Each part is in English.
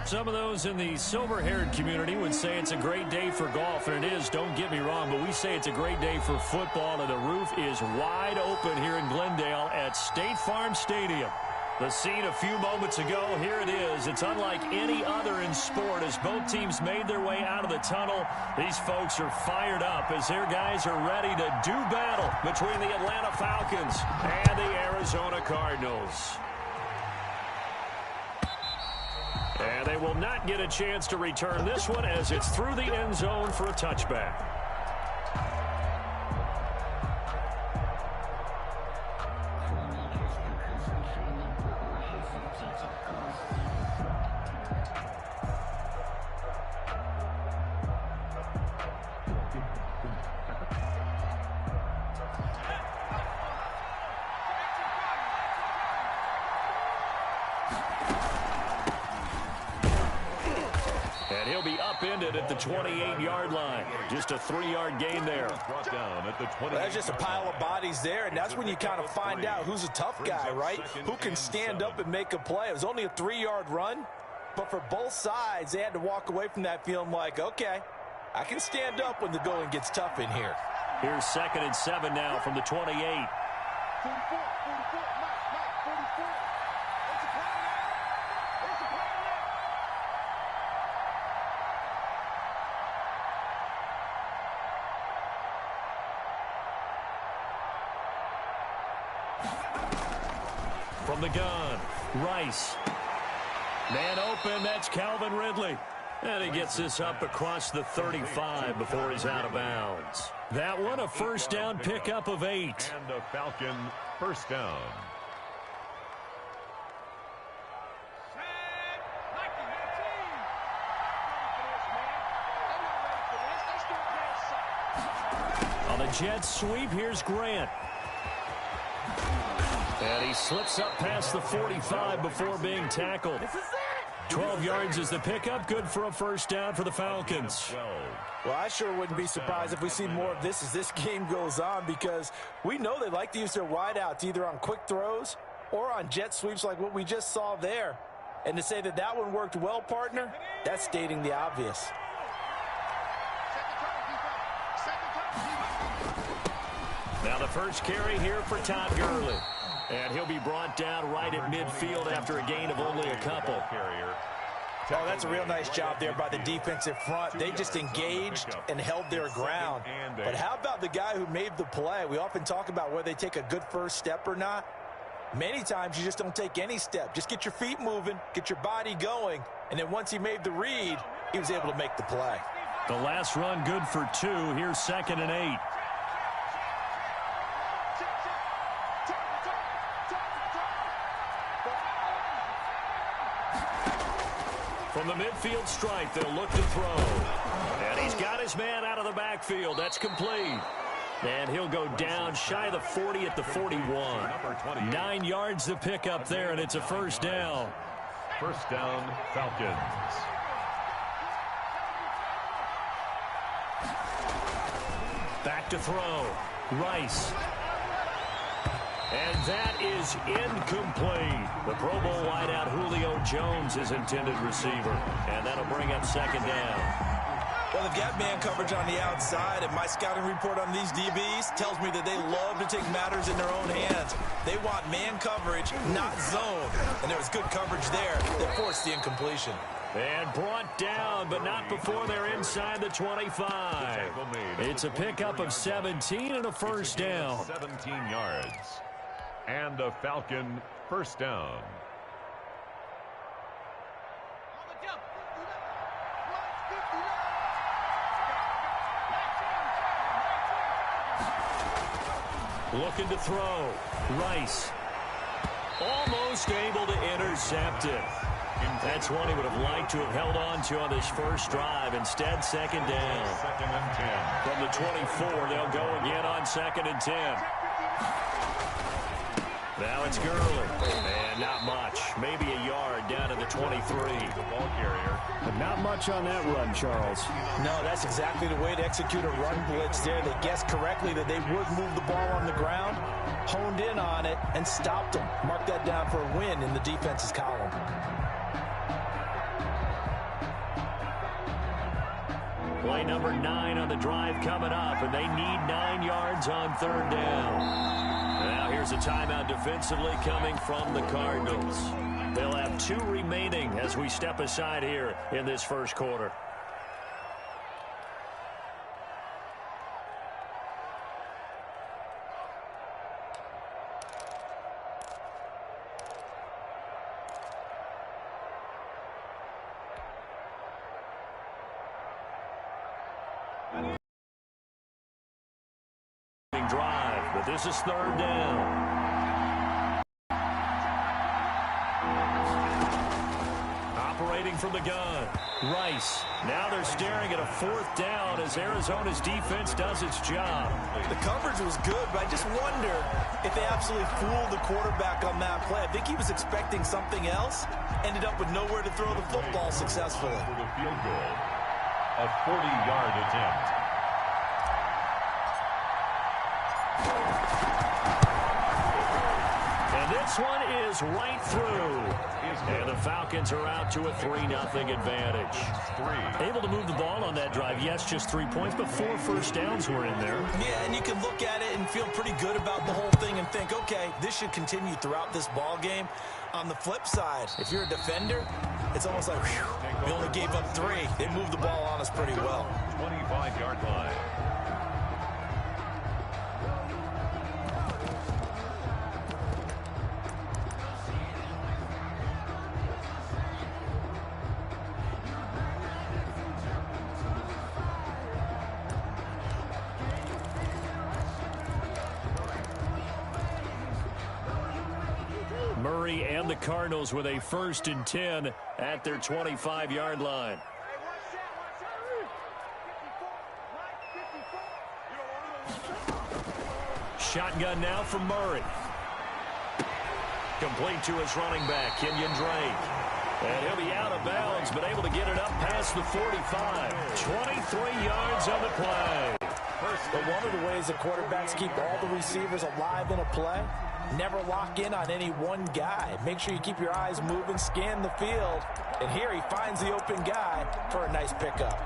Some of those in the silver-haired community would say it's a great day for golf, and it is, don't get me wrong, but we say it's a great day for football, and the roof is wide open here in Glendale at State Farm Stadium. The scene a few moments ago, here it is. It's unlike any other in sport as both teams made their way out of the tunnel. These folks are fired up as their guys are ready to do battle between the Atlanta Falcons and the Arizona Cardinals. And they will not get a chance to return this one as it's through the end zone for a touchback. And he'll be upended at the 28-yard line. Just a 3-yard gain there. That's just a pile of bodies there, and that's when you kind of find out who's a tough guy, right? Who can stand up and make a play. It was only a 3-yard run, but for both sides, they had to walk away from that feeling like, okay, I can stand up when the going gets tough in here. Here's 2nd and 7 now from the 28. From the gun, Rice. Man open, that's Calvin Ridley. And he gets this up across the 35 before he's out of bounds. That one, a first down pickup of 8. And a Falcon first down. On the Jets sweep, here's Grant. And he slips up past the 45 before being tackled. 12 yards is the pickup. Good for a first down for the Falcons. Well, I sure wouldn't be surprised if we see more of this as this game goes on, because we know they like to use their wideouts either on quick throws or on jet sweeps like what we just saw there. And to say that that one worked well, partner, that's stating the obvious. Now the first carry here for Todd Gurley. And he'll be brought down right at midfield after a gain of only a couple. Oh, that's a real nice job there by the defensive front. They just engaged and held their ground. But how about the guy who made the play? We often talk about whether they take a good first step or not. Many times you just don't take any step. Just get your feet moving, get your body going, and then once he made the read, he was able to make the play. The last run good for 2. Here's 2nd and 8. From the midfield stripe, they'll look to throw. And he's got his man out of the backfield. That's complete. And he'll go down shy of the 40 at the 41. 9 yards to pick up there, and it's a first down. First down, Falcons. Back to throw. Rice. And that is incomplete. The Pro Bowl wideout Julio Jones is intended receiver. And that'll bring up 2nd down. Well, they've got man coverage on the outside, and my scouting report on these DBs tells me that they love to take matters in their own hands. They want man coverage, not zone. And there was good coverage there that forced the incompletion. And brought down, but not before they're inside the 25. It's a pickup of 17 and a first down. 17 yards. And a Falcon first down. Looking to throw. Rice. Almost able to intercept it. That's one he would have liked to have held on to on this first drive. Instead, 2nd down. 2nd and 10. From the 24, they'll go again on 2nd and 10. Now it's Gurley. And not much. Maybe a yard down to the 23. The ball carrier. But not much on that run, Charles. No, that's exactly the way to execute a run blitz there. They guessed correctly that they would move the ball on the ground, honed in on it, and stopped them. Mark that down for a win in the defense's column. Play number 9 on the drive coming up, and they need 9 yards on 3rd down. Now here's a timeout defensively coming from the Cardinals. They'll have 2 remaining as we step aside here in this first quarter. Drive, but this is 3rd down. Operating from the gun, Rice. Now they're staring at a 4th down as Arizona's defense does its job. The coverage was good, but I just wonder if they absolutely fooled the quarterback on that play. I think he was expecting something else, ended up with nowhere to throw the football successfully. For the field goal, a 40-yard attempt. And this one is right through. And the Falcons are out to a 3-0 advantage. Able to move the ball on that drive. Yes, just 3 points, but 4 first downs were in there. Yeah, and you can look at it and feel pretty good about the whole thing and think, okay, this should continue throughout this ball game. On the flip side, if you're a defender, it's almost like, whew, we only gave up 3. They moved the ball on us pretty well. 25-yard line. Murray and the Cardinals with a 1st and 10 at their 25-yard line. Shotgun now from Murray. Complete to his running back, Kenyon Drake. And he'll be out of bounds, but able to get it up past the 45. 23 yards on the play. But one of the ways the quarterbacks keep all the receivers alive in a play, never lock in on any one guy. Make sure you keep your eyes moving, scan the field. And here he finds the open guy for a nice pickup.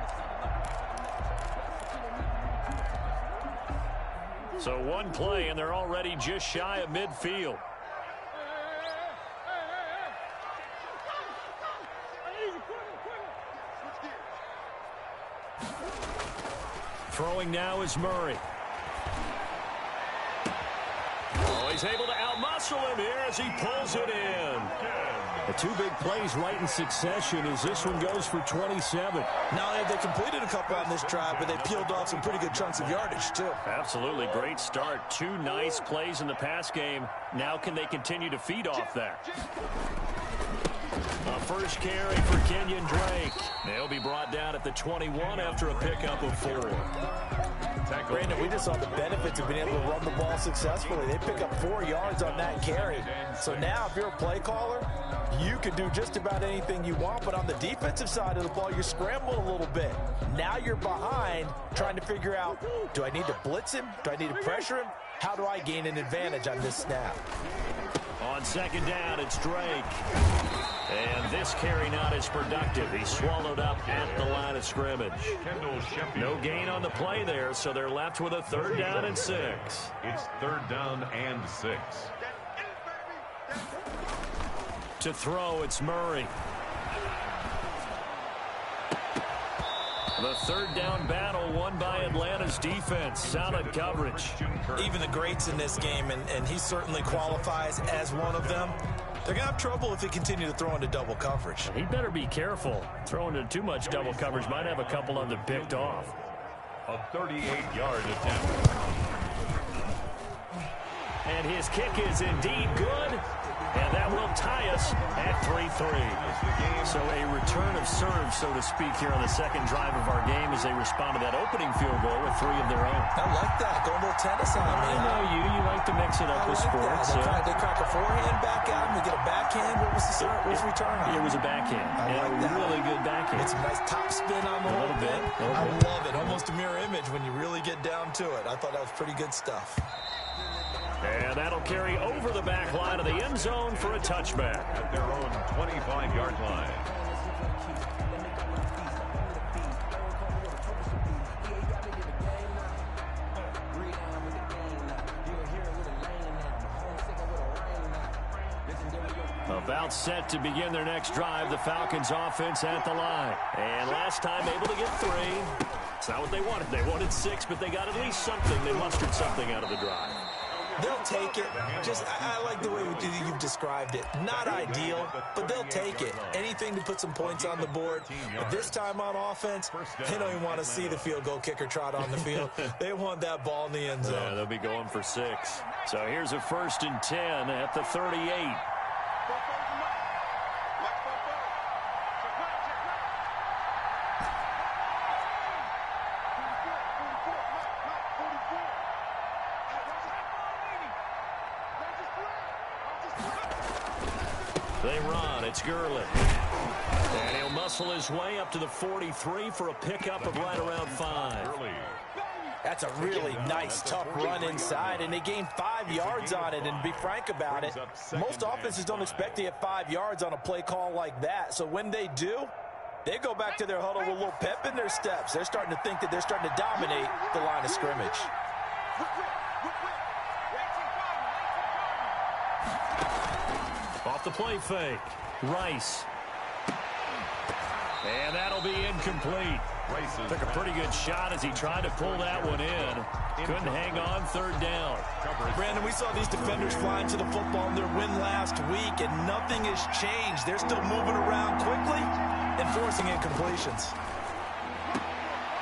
So one play, and they're already just shy of midfield. Throwing now is Murray. Oh, he's able to outmuscle him here as he pulls it in. The 2 big plays right in succession as this one goes for 27. Now they completed a couple on this drive, but they peeled off some pretty good chunks of yardage, too. Absolutely. Great start. 2 nice plays in the pass game. Now can they continue to feed off that? A first carry for Kenyon Drake. They'll be brought down at the 21 after a pickup of 4. Brandon, we just saw the benefits of being able to run the ball successfully. They pick up 4 yards on that carry. So now if you're a play caller, you can do just about anything you want. But on the defensive side of the ball, you're scrambling a little bit. Now you're behind trying to figure out, do I need to blitz him? Do I need to pressure him? How do I gain an advantage on this snap? On 2nd down, it's Drake. And this carry not as productive. He's swallowed up at the line of scrimmage. No gain on the play there, so they're left with a 3rd down and 6. It's 3rd down and 6. To throw, it's Murray. The 3rd down battle won by Atlanta's defense. Solid coverage. Even the greats in this game, and he certainly qualifies as one of them, they're going to have trouble if they continue to throw into double coverage. He better be careful. Throwing into too much double coverage might have a couple of them picked off. A 38-yard attempt. And his kick is indeed good. And that will tie us at 3-3. So a return of serve, so to speak, here on the 2nd drive of our game as they respond to that opening field goal with 3 of their own. I like that. Go a little tennis on me. I know you. You like to mix it up with sports. They crack a forehand back at him. We get a backhand. What was the return on? It was a backhand. I like that. Really good backhand. It's a nice top spin on the whole thing. I love it. Almost a mirror image when you really get down to it. I thought that was pretty good stuff. And that'll carry over the back line of the end zone for a touchback. At their own 25-yard line. About set to begin their next drive. The Falcons offense at the line. And last time able to get 3. It's not what they wanted. They wanted 6, but they got at least something. They mustered something out of the drive. They'll take it. I like the way you've described it. Not ideal, but they'll take it. Anything to put some points on the board. But this time on offense, they don't even want to see the field goal kicker trot on the field. They want that ball in the end zone. Yeah, they'll be going for 6. So here's a 1st and 10 at the 38. They run. It's Gurley. And he'll muscle his way up to the 43 for a pickup of right around 5. That's a really nice, tough run inside, and they gained 5 yards on it. And to be frank about it, most offenses don't expect to get 5 yards on a play call like that. So when they do, they go back to their huddle with a little pep in their steps. They're starting to think that they're starting to dominate the line of scrimmage. Off the play fake. Rice. And that'll be incomplete. Took a pretty good shot as he tried to pull that one in. Couldn't hang on 3rd down. Brandon, we saw these defenders flying to the football in their win last week, and nothing has changed. They're still moving around quickly and forcing incompletions.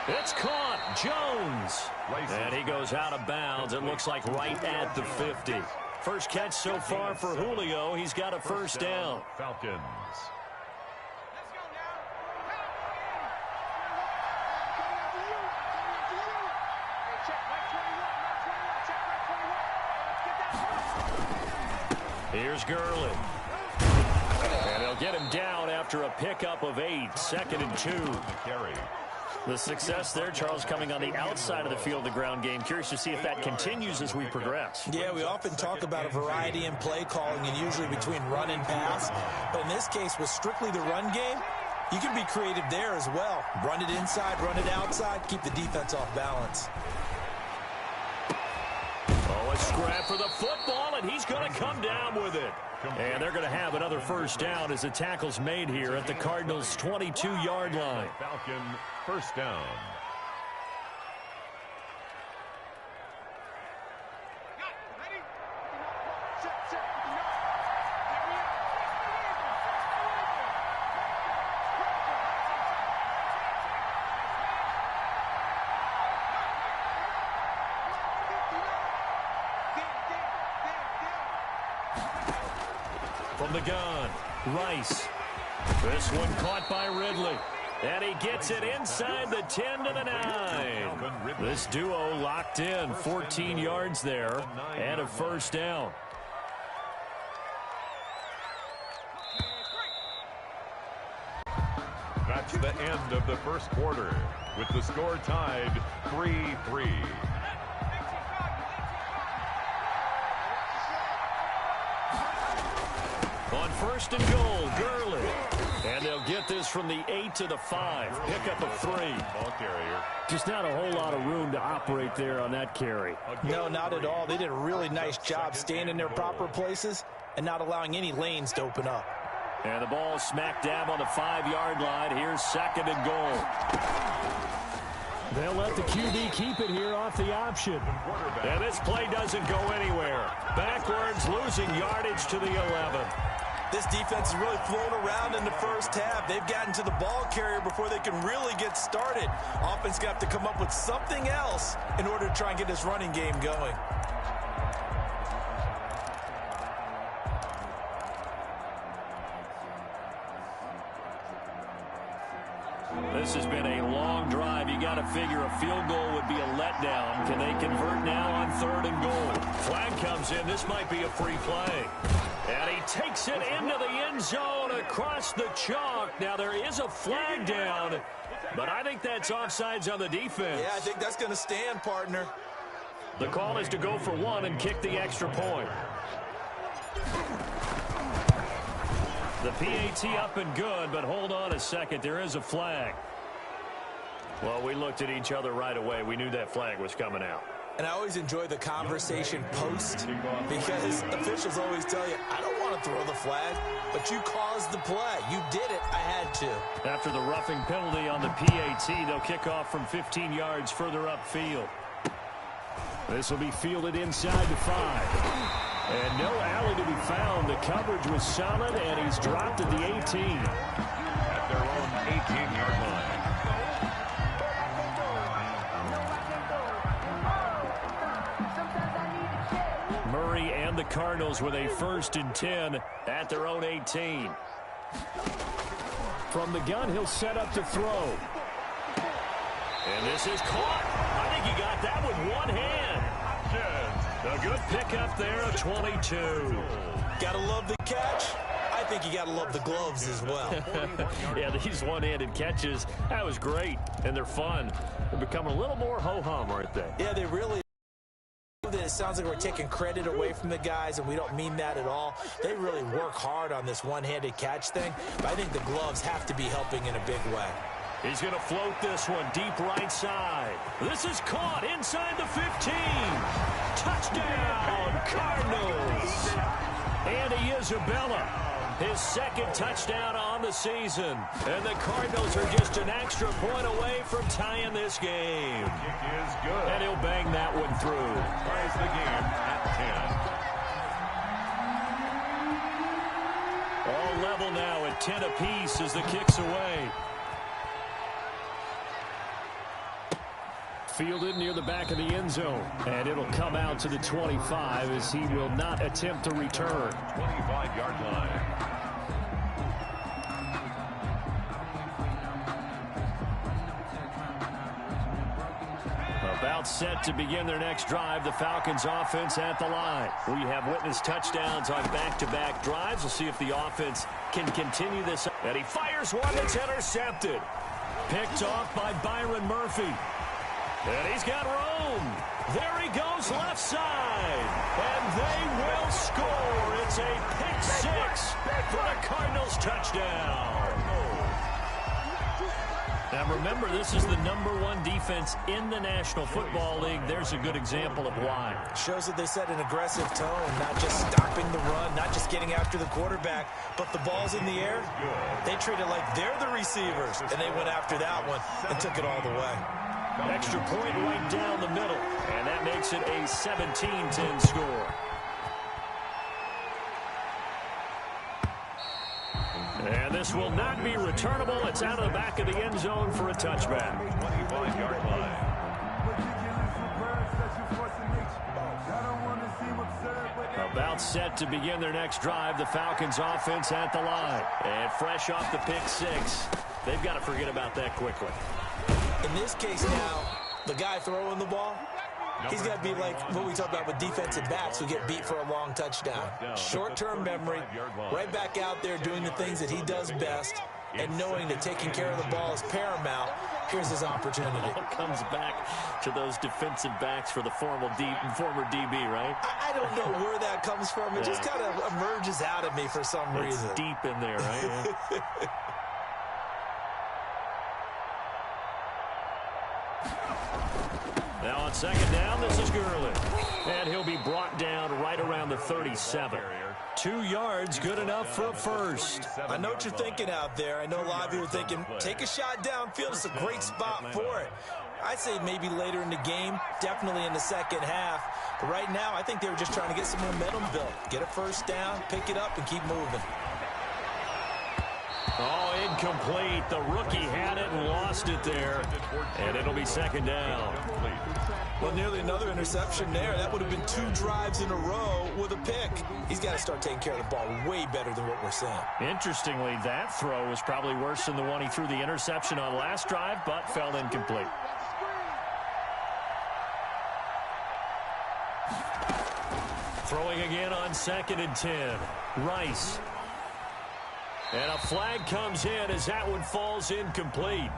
It's caught. Jones. And he goes out of bounds. It looks like right at the 50. First catch so far for Julio. He's got a 1st down. Falcons. Here's Gurley. And they'll get him down after a pickup of 8. 2nd and 2. The success there, Charles, coming on the outside of the field, the ground game. Curious to see if that continues as we progress. Yeah, we often talk about a variety in play calling and usually between run and pass. But in this case, with strictly the run game, you can be creative there as well. Run it inside, run it outside, keep the defense off balance. Oh, a scrap for the football, and he's going to come down with it. And they're going to have another 1st down as the tackle's made here at the Cardinals' 22-yard line. Falcon 1st down. From the gun, Rice. This one caught by Ridley. And he gets it inside the 10 to the 9. This duo locked in. 14 yards there and a 1st down. That's the end of the 1st quarter, with the score tied 3-3. On 1st and goal, Gurley. And they'll get this from the 8 to the 5. Pickup of 3. Ball carrier. Just not a whole lot of room to operate there on that carry. No, not at all. They did a really nice job staying in their proper places and not allowing any lanes to open up. And the ball smack dab on the 5-yard line. Here's 2nd and goal. They'll let the QB keep it here off the option. And this play doesn't go anywhere. Backwards, losing yardage to the 11. This defense is really flown around in the 1st half. They've gotten to the ball carrier before they can really get started. Offense got to come up with something else in order to try and get this running game going. This has been a long drive. You got to figure a field goal would be a letdown. Can they convert now on 3rd and goal? Flag comes in. This might be a free play. And he takes it into the end zone across the chalk. Now there is a flag down, but I think that's offsides on the defense. Yeah, I think that's going to stand, partner. The call is to go for 1 and kick the extra point. The PAT up and good, but hold on a second. There is a flag. Well, we looked at each other right away. We knew that flag was coming out. And I always enjoy the conversation post because officials always tell you, I don't want want to throw the flag, but you caused the play. You did it. I had to. After the roughing penalty on the PAT, they'll kick off from 15 yards further upfield. This will be fielded inside the 5. And no alley to be found. The coverage was solid, and he's dropped at the 18. At their own 18-yard line. Murray and the Cardinals with a 1st and 10 at their own 18. From the gun, he'll set up to throw. And this is caught. I think he got that with one hand. A good pickup there of 22. Gotta love the catch. I think you gotta love the gloves as well. Yeah, these one-handed catches, that was great. And they're fun. They become a little more ho-hum, aren't they? Yeah, they really. It sounds like we're taking credit away from the guys, and we don't mean that at all. They really work hard on this one-handed catch thing, but I think the gloves have to be helping in a big way. He's going to float this one deep right side. This is caught inside the 15. Touchdown, Cardinals. Andy Isabella, his 2nd touchdown on the season. And the Cardinals are just an extra point away from tying this game. Kick is good. And he'll bang that one through. Ties the game at 10. All level now at 10 apiece as the kick's away. Fielded near the back of the end zone. And it'll come out to the 25 as he will not attempt to return. 25-yard line. About set to begin their next drive, the Falcons offense at the line. We have witnessed touchdowns on back-to-back drives. We'll see if the offense can continue this. And he fires one that's intercepted. Picked off by Byron Murphy. And he's got room. There he goes left side. And they will score. It's a pick 6 for the Cardinals touchdown. Now remember, this is the #1 defense in the National Football League. There's a good example of why. Shows that they set an aggressive tone, not just stopping the run, not just getting after the quarterback, but the ball's in the air. They treat it like they're the receivers, and they went after that one and took it all the way. Extra point right down the middle, and that makes it a 17-10 score. And this will not be returnable. It's out of the back of the end zone for a touchback. 25-yard line. About set to begin their next drive, the Falcons offense at the line. And fresh off the pick 6. They've got to forget about that quickly. In this case now, the guy throwing the ball, he's got to be like what we talk about with defensive backs who get beat for a long touchdown. Short-term memory, right back out there doing the things that he does best, and knowing that taking care of the ball is paramount. Here's his opportunity. It all comes back to those defensive backs for the former DB, right? I don't know where that comes from. It just kind of emerges out of me for some reason. It's deep in there, right? Now on second down, this is Gurley. And he'll be brought down right around the 37. 2 yards, good enough for a first. I know what you're thinking out there. I know a lot of people are thinking, take a shot downfield. It's a great spot for it. I'd say maybe later in the game, definitely in the second half. But right now, I think they were just trying to get some momentum built. Get a first down, pick it up, and keep moving. Oh, incomplete. The rookie had it and lost it there. And it'll be second down. Well, nearly another interception there. That would have been 2 drives in a row with a pick. He's got to start taking care of the ball way better than what we're seeing. Interestingly, that throw was probably worse than the one he threw the interception on last drive, but fell incomplete. Throwing again on 2nd and 10. Rice. And a flag comes in as that one falls incomplete.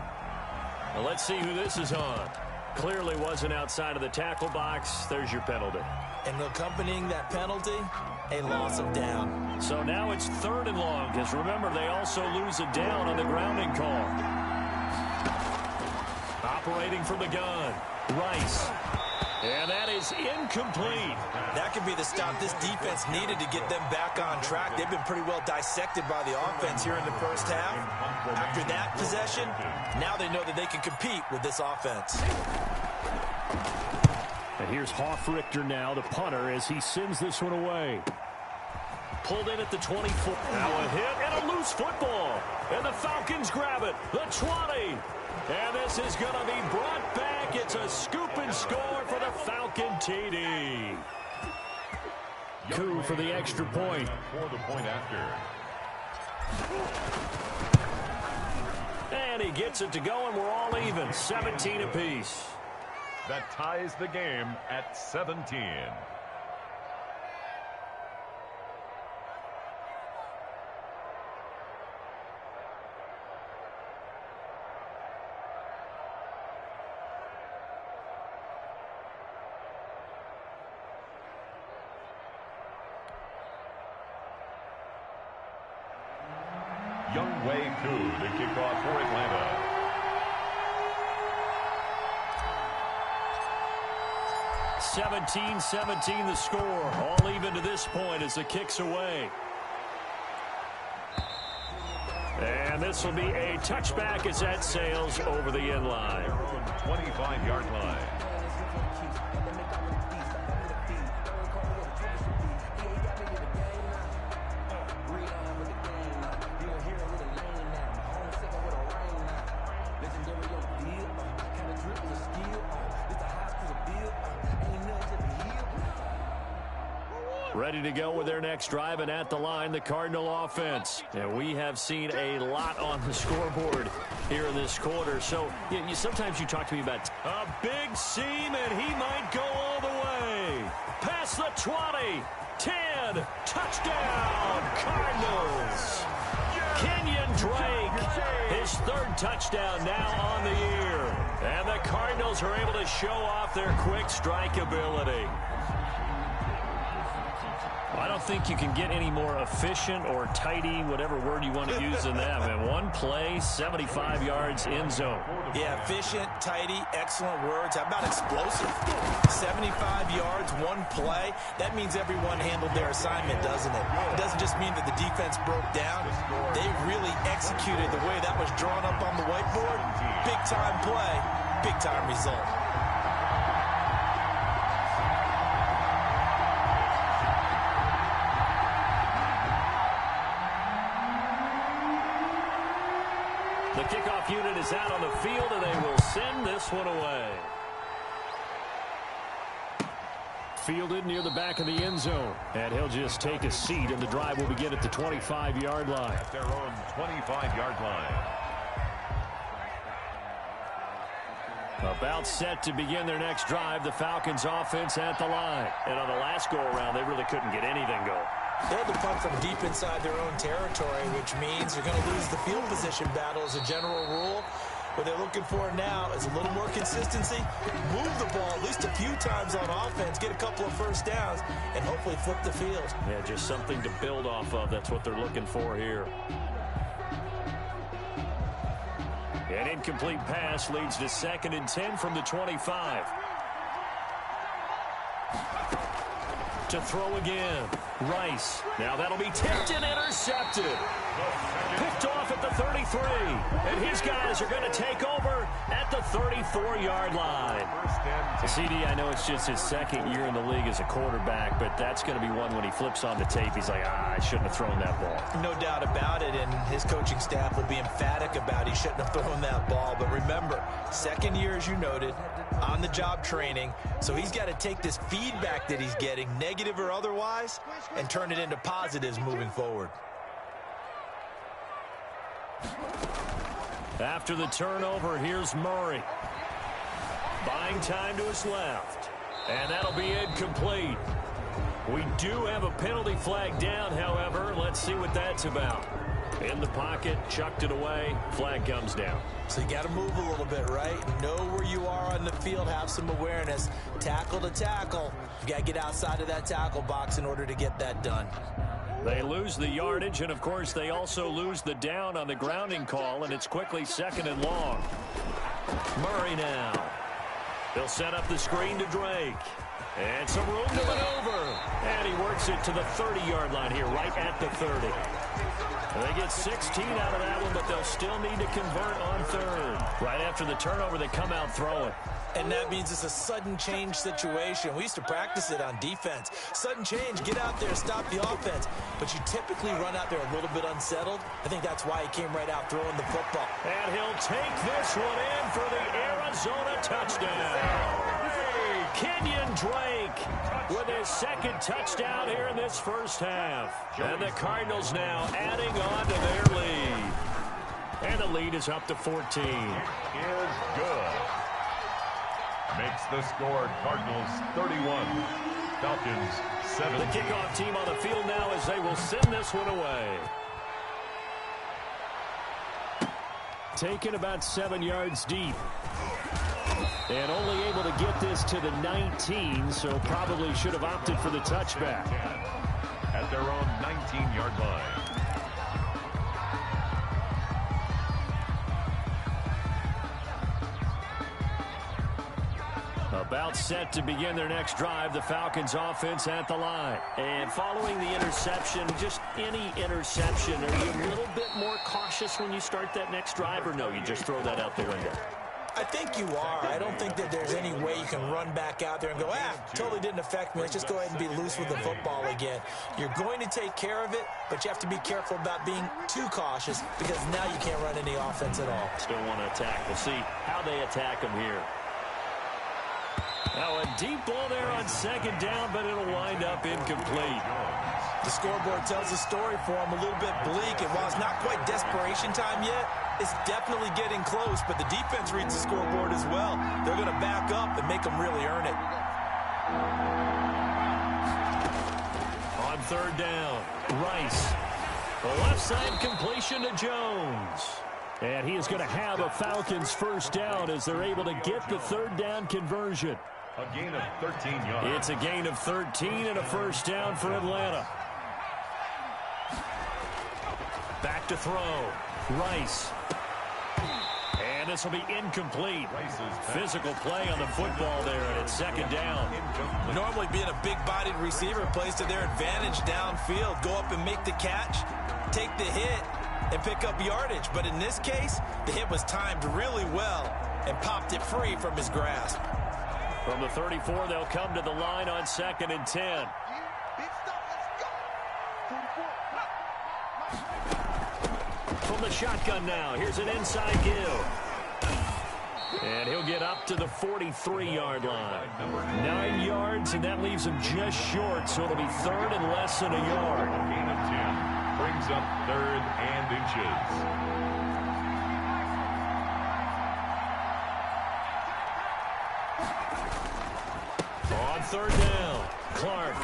Well, let's see who this is on. Clearly wasn't outside of the tackle box. There's your penalty. And accompanying that penalty, a loss of down. So now it's 3rd and long, because remember, they also lose a down on the grounding call. Operating from the gun, Rice. And that is incomplete. That could be the stop this defense needed to get them back on track. They've been pretty well dissected by the offense here in the first half. After that possession, now they know that they can compete with this offense. And here's Hoffrichter now, the punter, as he sends this one away. Pulled in at the 24. Now a hit and a loose football. And the Falcons grab it. The 20. And this is going to be brought back. It's a scoop and score for the Falcon TD. Coup for the extra point. For the point after. And he gets it to go, and we're all even. 17 apiece. That ties the game at 17. Younghoe Koo, the kickoff for Atlanta. (17-17) the score. All even to this point as the kick's away. And this will be a touchback as that sails over the end line. 25-yard line. Ready to go with their next drive, and at the line, the Cardinal offense. And we have seen a lot on the scoreboard here in this quarter. So sometimes you talk to me about a big seam, and he might go all the way. Past the 20, 10, touchdown, Cardinals. Kenyon Drake, his third touchdown now on the year. And the Cardinals are able to show off their quick strike ability. I don't think you can get any more efficient or tidy, whatever word you want to use in that. Man, one play, 75 yards in zone. Yeah, efficient, tidy, excellent words. How about explosive? 75 yards, one play. That means everyone handled their assignment, doesn't it? It doesn't just mean that the defense broke down. They really executed the way that was drawn up on the whiteboard. Big-time play, big-time result. The kickoff unit is out on the field, and they will send this one away. Fielded near the back of the end zone. And he'll just take a seat, and the drive will begin at the 25-yard line. At their own 25-yard line. About set to begin their next drive, the Falcons offense at the line. And on the last go-around, they really couldn't get anything going. They had to punt from deep inside their own territory, which means they're going to lose the field position battle as a general rule. What they're looking for now is a little more consistency, move the ball at least a few times on offense, get a couple of first downs, and hopefully flip the field. Yeah, just something to build off of. That's what they're looking for here. An incomplete pass leads to 2nd and 10 from the 25. To throw again. Rice. Now that'll be tipped and intercepted. Picked off at the 33. And his guys are going to take over at the 34-yard line. CD, I know it's just his second year in the league as a quarterback, but that's going to be one when he flips on the tape. He's like, I shouldn't have thrown that ball. No doubt about it, and his coaching staff will be emphatic about he shouldn't have thrown that ball. But remember, second year, as you noted, on-the-job training, so he's got to take this feedback that he's getting, negative or otherwise, and turn it into positives moving forward. After the turnover, here's Murray. Buying time to his left. And that'll be incomplete. We do have a penalty flag down, however. Let's see what that's about. In the pocket, chucked it away, flag comes down. So you got to move a little bit, right? Know where you are on the field, have some awareness. Tackle to tackle. You got to get outside of that tackle box in order to get that done. They lose the yardage, and of course they also lose the down on the grounding call, and it's quickly 2nd and long. Murray now. He'll set up the screen to Drake. And some room to maneuver. And he works it to the 30-yard line here, right at the 30. And they get 16 out of that one, but they'll still need to convert on third. Right after the turnover, they come out throwing. And that means it's a sudden change situation. We used to practice it on defense. Sudden change, get out there, stop the offense. But you typically run out there a little bit unsettled. I think that's why he came right out throwing the football. And he'll take this one in for the Arizona touchdown. Kenyon Drake with his second touchdown here in this first half. And the Cardinals now adding on to their lead. And the lead is up to 14. Is good. Makes the score Cardinals 31, Falcons 7. The kickoff team on the field now as they will send this one away. Taken about 7 yards deep. And only able to get this to the 19, so probably should have opted for the touchback. At their own 19-yard line. About set to begin their next drive, the Falcons offense at the line. And following the interception, just any interception, are you a little bit more cautious when you start that next drive, or no, you just throw that out there and go? I think you are. I don't think that there's any way you can run back out there and go, totally didn't affect me. Let's just go ahead and be loose with the football again. You're going to take care of it, but you have to be careful about being too cautious because now you can't run any offense at all. Still want to attack. We'll see how they attack them here. Now a deep ball there on second down, but it'll wind up incomplete. The scoreboard tells a story for him, a little bit bleak, and while it's not quite desperation time yet, it's definitely getting close, but the defense reads the scoreboard as well. They're going to back up and make them really earn it. On third down, Rice. The left side completion to Jones. And he is going to have a Falcons first down as they're able to get the third down conversion. A gain of 13 yards. It's a gain of 13 and a first down for Atlanta. Back to throw. Rice. And this will be incomplete. Physical play on the football there, and it's second down. Normally being a big-bodied receiver plays to their advantage downfield. Go up and make the catch, take the hit, and pick up yardage. But in this case, the hit was timed really well and popped it free from his grasp. From the 34, they'll come to the line on 2nd and 10. From the shotgun now, here's an inside give. And he'll get up to the 43-yard line. 9 yards, and that leaves him just short, so it'll be third and less than a yard. Gain of 10 brings up third and inches. On third down, Clark.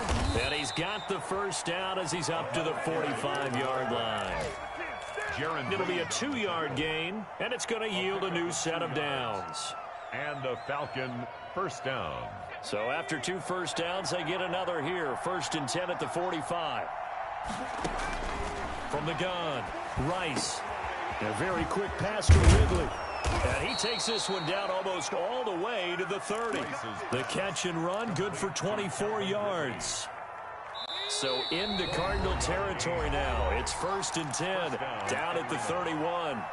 And he's got the first down as he's up to the 45-yard line. It'll be a 2-yard gain, and it's going to yield a new set of downs. And a Falcon first down. So after 2 first downs, they get another here. 1st and 10 at the 45. From the gun, Rice. A very quick pass to Ridley. And he takes this one down almost all the way to the 30. The catch and run, good for 24 yards. So into Cardinal territory now. It's 1st and 10, down at the 31.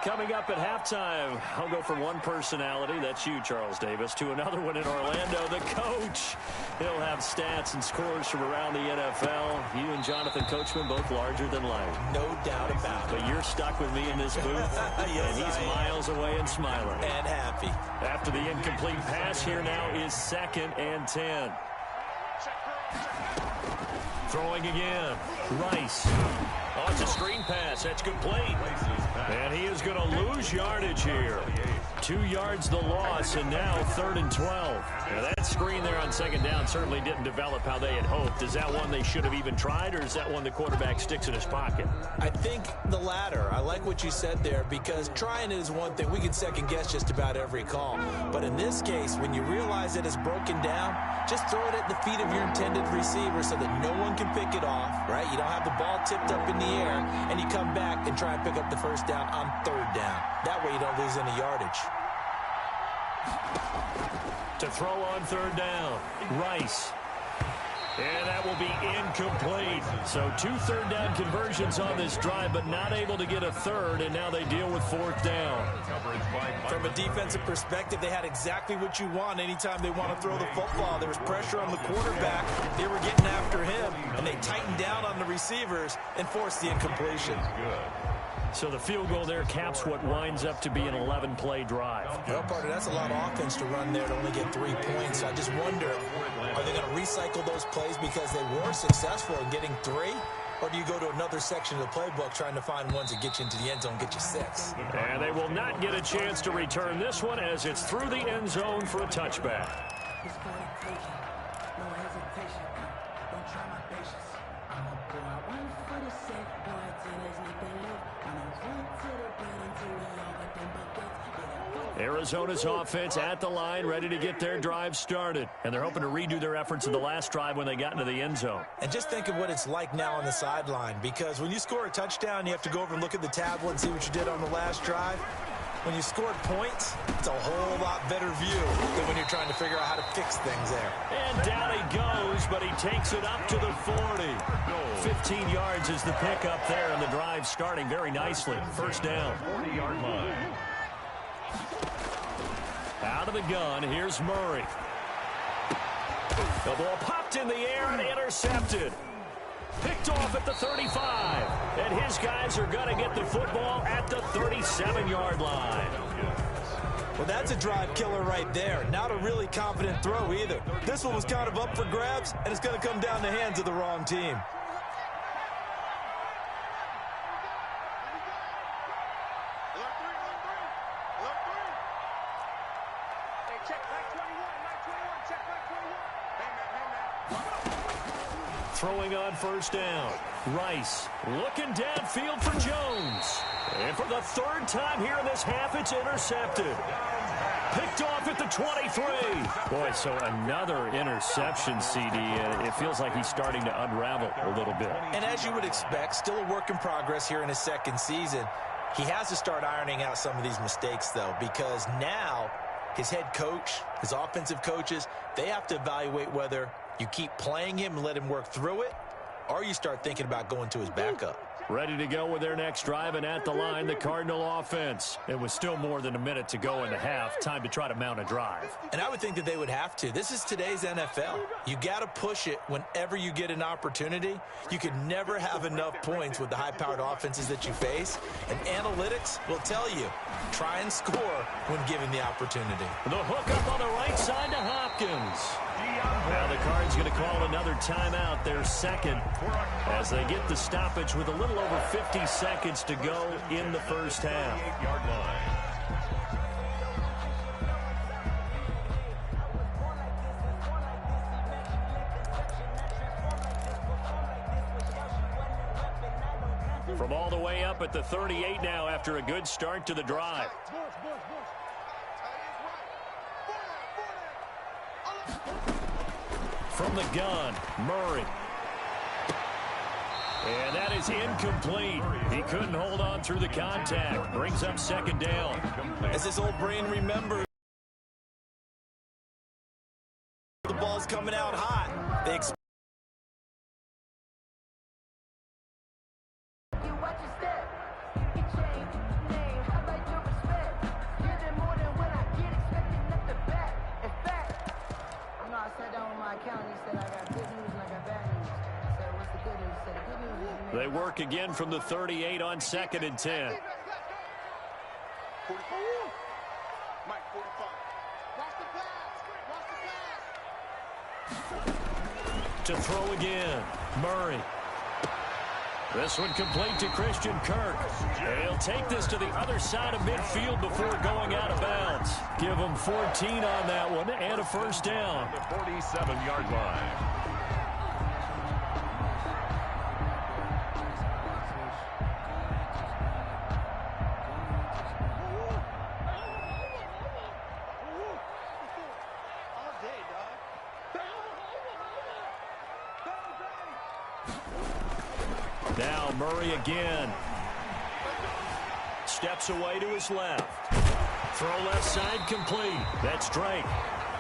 Coming up at halftime, I'll go from one personality, that's you, Charles Davis, to another one in Orlando, the coach. He'll have stats and scores from around the NFL. You and Jonathan Coachman, both larger than life. No doubt about it. But you're stuck with me in this booth, yes, and he's miles away and smiling. And happy. After the incomplete pass, here now is 2nd and 10. Throwing again, Rice. Oh, it's a screen pass. That's complete. And he is going to lose yardage here. 2 yards the loss, and now 3rd and 12. Now that screen there on 2nd down certainly didn't develop how they had hoped. Is that one they should have even tried, or is that one the quarterback sticks in his pocket? I think the latter. I like what you said there, because trying it is one thing. We can second-guess just about every call. But in this case, when you realize that it's broken down, just throw it at the feet of your intended receiver so that no one can pick it off, right? You don't have the ball tipped up in the air, and you come back and try and pick up the first down on 3rd down. That way you don't lose any yardage. To throw on 3rd down, Rice. And that will be incomplete. So 2 3rd down conversions on this drive, but not able to get a 3rd, and now they deal with 4th down. From a defensive perspective, they had exactly what you want anytime they want to throw the football. There was pressure on the quarterback. They were getting after him, and they tightened down on the receivers and forced the incompletion. So the field goal there caps what winds up to be an 11-play drive. Well, partner, that's a lot of offense to run there to only get 3 points. I just wonder, are they going to recycle those plays because they were successful in getting 3? Or do you go to another section of the playbook trying to find ones that get you into the end zone, get you 6? And they will not get a chance to return this one as it's through the end zone for a touchback. Arizona's offense at the line, ready to get their drive started. And they're hoping to redo their efforts in the last drive when they got into the end zone. And just think of what it's like now on the sideline, because when you score a touchdown, you have to go over and look at the tablet and see what you did on the last drive. When you scored points, it's a whole lot better view than when you're trying to figure out how to fix things there. And down he goes, but he takes it up to the 40. 15 yards is the pickup there, and the drive starting very nicely. First down. 40-yard line. Out of the gun, here's Murray. The ball popped in the air and intercepted. Picked off at the 35. And his guys are going to get the football at the 37-yard line. Well, that's a drive killer right there. Not a really confident throw either. This one was kind of up for grabs, and it's going to come down the hands of the wrong team. Throwing on first down. Rice looking downfield for Jones. And for the 3rd time here in this half, it's intercepted. Picked off at the 23. Boy, so another interception, CD. It feels like he's starting to unravel a little bit. And as you would expect, still a work in progress here in his 2nd season. He has to start ironing out some of these mistakes, though, because now his head coach, his offensive coaches, they have to evaluate whether you keep playing him and let him work through it, or you start thinking about going to his backup. Ready to go with their next drive, and at the line, the Cardinal offense. It was still more than a minute to go in the half. Time to try to mount a drive. And I would think that they would have to. This is today's NFL. You got to push it whenever you get an opportunity. You could never have enough points with the high-powered offenses that you face. And analytics will tell you, try and score when given the opportunity. The hook up on the right side to Hopkins. Now the Cards going to call another timeout, their 2nd, as they get the stoppage with a little over 50 seconds to go in the first half. 8-yard line. From all the way up at the 38 now after a good start to the drive. From the gun, Murray. And that is incomplete. He couldn't hold on through the contact. Brings up 2nd down. As this old brain remembers, the ball's coming out hot. They expect They work again from the 38 on 2nd and 10. To throw again, Murray. This one complete to Christian Kirk. And he'll take this to the other side of midfield before going out of bounds. Give him 14 on that one and a first down. The 47-yard line. Now Murray again. Steps away to his left. Throw left side complete. That's Drake.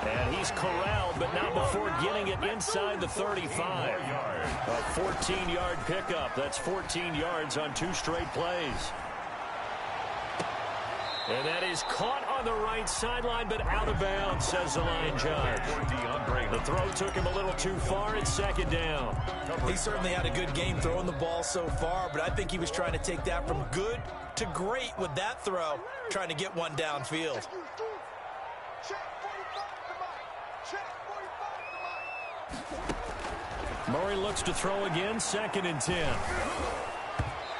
And he's corralled, but not before getting it inside the 35. A 14-yard pickup. That's 14 yards on 2 straight plays. And that is caught on the right sideline, but out of bounds, says the line judge. The throw took him a little too far. It's second down. He certainly had a good game throwing the ball so far, but I think he was trying to take that from good to great with that throw, trying to get one downfield. Murray looks to throw again, 2nd and 10.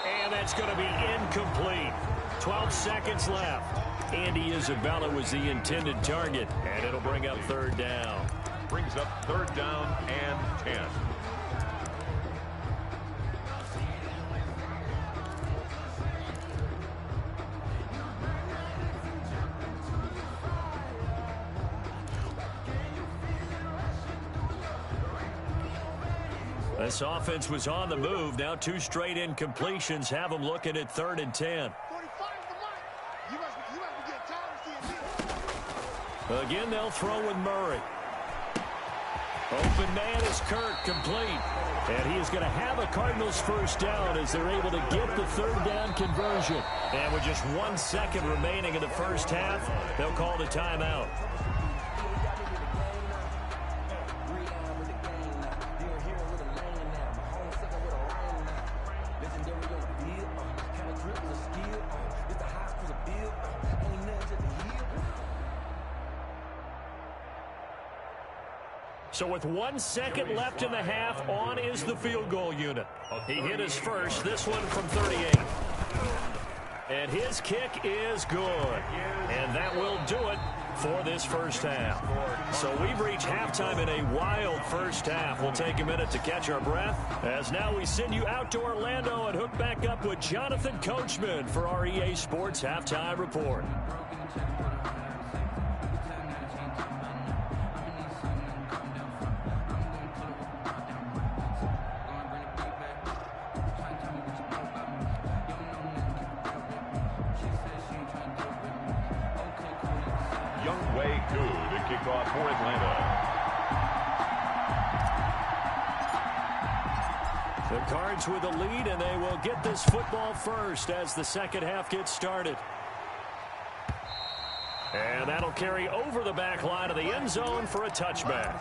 And that's going to be incomplete. 12 seconds left. Andy Isabella was the intended target, and it'll bring up 3rd down. Brings up 3rd down and 10. This offense was on the move. Now 2 straight incompletions have them looking at 3rd and 10. Again, they'll throw with Murray. Open man is Kirk, complete. And he is going to have a Cardinals first down as they're able to get the 3rd down conversion. And with just 1 second remaining in the first half, they'll call the timeout. So with 1 second left in the half, on is the field goal unit. He hit his first, this one from 38. And his kick is good. And that will do it for this first half. So we've reached halftime in a wild first half. We'll take a minute to catch our breath, as now we send you out to Orlando and hook back up with Jonathan Coachman for our EA Sports Halftime Report. Kickoff for Atlanta. The Cards with a lead, and they will get this football first as the second half gets started. And that'll carry over the back line of the end zone for a touchback.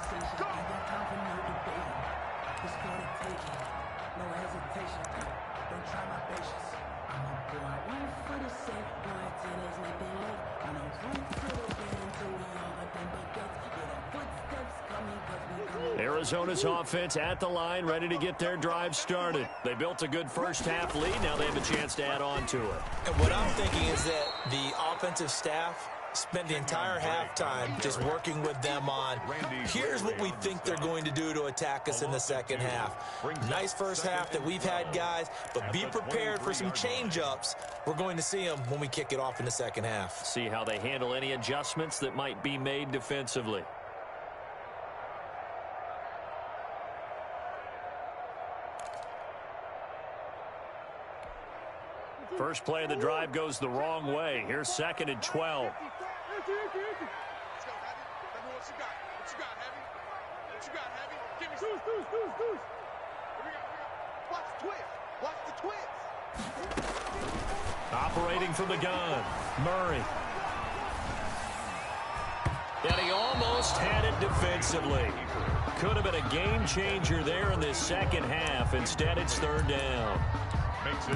Arizona's offense at the line, ready to get their drive started. They built a good first half lead. Now they have a chance to add on to it. And what I'm thinking is that the offensive staff spent the entire halftime just working with them on, here's what we think they're going to do to attack us in the second half. Nice first half that we've had, guys, but be prepared for some change-ups. We're going to see them when we kick it off in the second half. See how they handle any adjustments that might be made defensively. First play of the drive goes the wrong way. Here's 2nd and 12. Operating from the gun, Murray. And he almost had it defensively. Could have been a game changer there in this second half. Instead, it's 3rd down.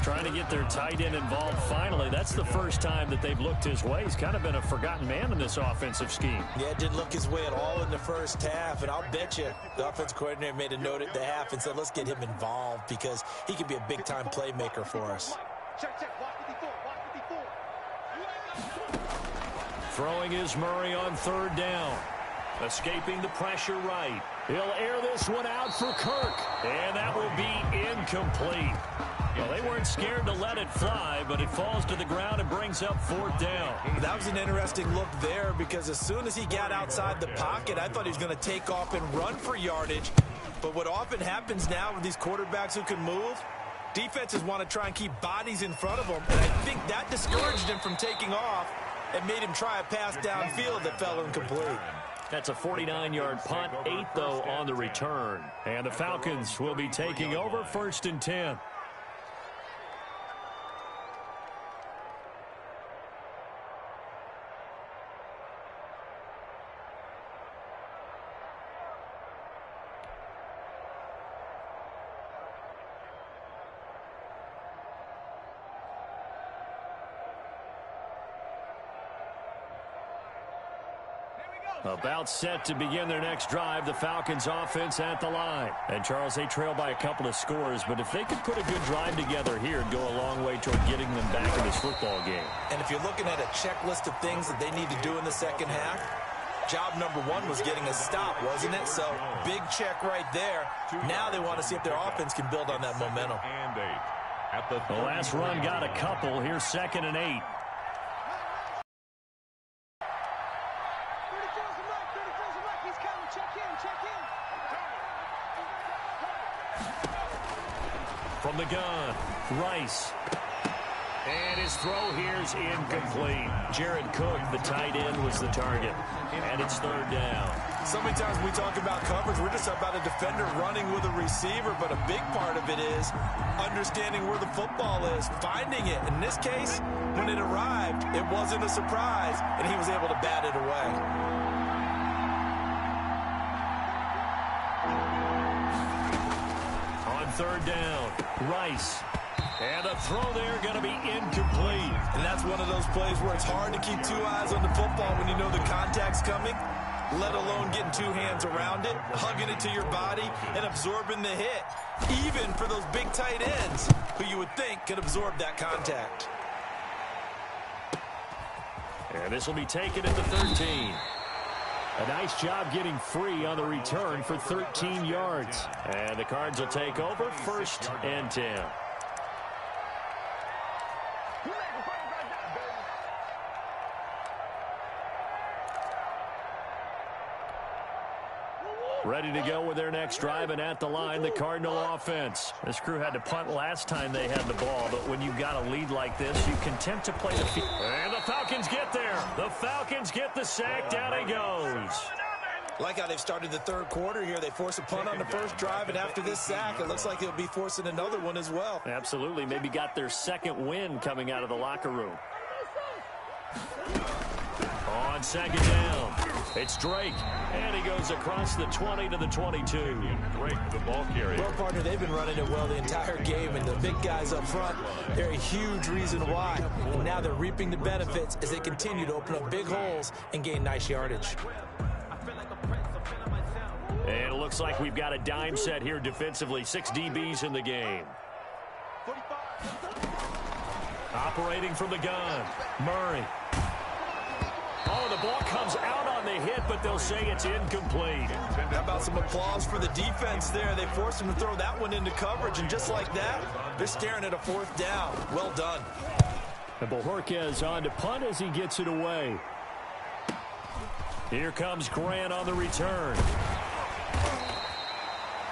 Trying to get their tight end involved finally. That's the first time that they've looked his way. He's kind of been a forgotten man in this offensive scheme. Yeah, it didn't look his way at all in the first half, and I'll bet you the offensive coordinator made a note at the half and said, let's get him involved because he can be a big-time playmaker for us. Throwing is Murray on third down. Escaping the pressure right. He'll air this one out for Kirk, and that will be incomplete. Well, they weren't scared to let it fly, but it falls to the ground and brings up fourth down. That was an interesting look there because as soon as he got outside the pocket, I thought he was going to take off and run for yardage. But what often happens now with these quarterbacks who can move, defenses want to try and keep bodies in front of them, and I think that discouraged him from taking off and made him try a pass downfield that fell incomplete. That's a 49-yard punt, 8 though on the return. And the Falcons will be taking over 1st and 10. About set to begin their next drive, the Falcons offense at the line. And Charles, they trail by a couple of scores, but if they could put a good drive together here, it'd go a long way toward getting them back in this football game. And if you're looking at a checklist of things that they need to do in the second half, job number one was getting a stop, wasn't it? So big check right there. Now they want to see if their offense can build on that momentum. The last run got a couple. Here's 2nd and 8. From the gun, Rice. And his throw here's incomplete. Jared Cook, the tight end, was the target. And it's 3rd down. So many times when we talk about coverage, we're just about a defender running with a receiver, but a big part of it is understanding where the football is, finding it. In this case, when it arrived, it wasn't a surprise, and he was able to bat it away. On 3rd down, Rice. And a throw there going to be incomplete. And that's one of those plays where it's hard to keep 2 eyes on the football when you know the contact's coming, let alone getting 2 hands around it, hugging it to your body, and absorbing the hit, even for those big tight ends who you would think could absorb that contact. And this will be taken at the 13. A nice job getting free on the return for 13 yards. And the Cards will take over 1st and 10. Ready to go with their next drive, and at the line, the Cardinal offense. This crew had to punt last time they had the ball, but when you've got a lead like this, you can tend to play the field. And the Falcons get there. The Falcons get the sack. Down he goes. Like how they've started the 3rd quarter here. They force a punt on the first drive, and after this sack, it looks like they'll be forcing another one as well. Absolutely. Maybe got their 2nd win coming out of the locker room. On 2nd down, it's Drake, and he goes across the 20 to the 22. Drake, the ball carrier. Well, partner, they've been running it well the entire game, and the big guys up front, they're a huge reason why. And now they're reaping the benefits as they continue to open up big holes and gain nice yardage. And it looks like we've got a dime set here defensively. 6 DBs in the game. Operating from the gun, Murray. Oh, the ball comes out on the hit, but they'll say it's incomplete. How about some applause for the defense there? They forced him to throw that one into coverage, and just like that, they're staring at a 4th down. Well done. And Bojorquez on to punt as he gets it away. Here comes Grant on the return.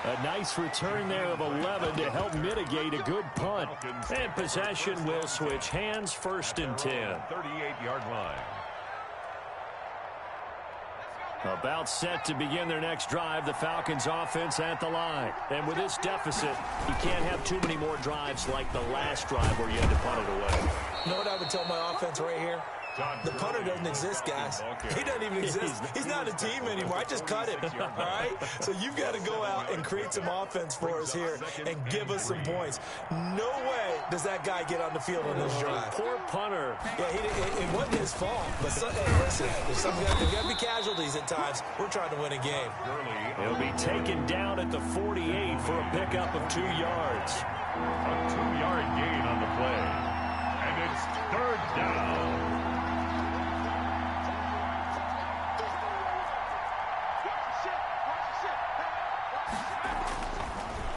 A nice return there of 11 to help mitigate a good punt. And possession will switch hands, 1st and 10. 38-yard line. About set to begin their next drive, the Falcons offense at the line. And with this deficit, you can't have too many more drives like the last drive where you had to punt it away. You know what I would tell my offense right here? The punter doesn't exist, guys. He doesn't even exist. He's not a team anymore. I just cut him, all right? So you've got to go out and create some offense for us here and give us some points. No way does that guy get on the field on this drive. Poor punter. Yeah, it wasn't his fault. But hey, listen, there's got to be casualties at times. We're trying to win a game. He'll be taken down at the 48 for a pickup of 2 yards. A 2-yard gain on the play. And it's third down.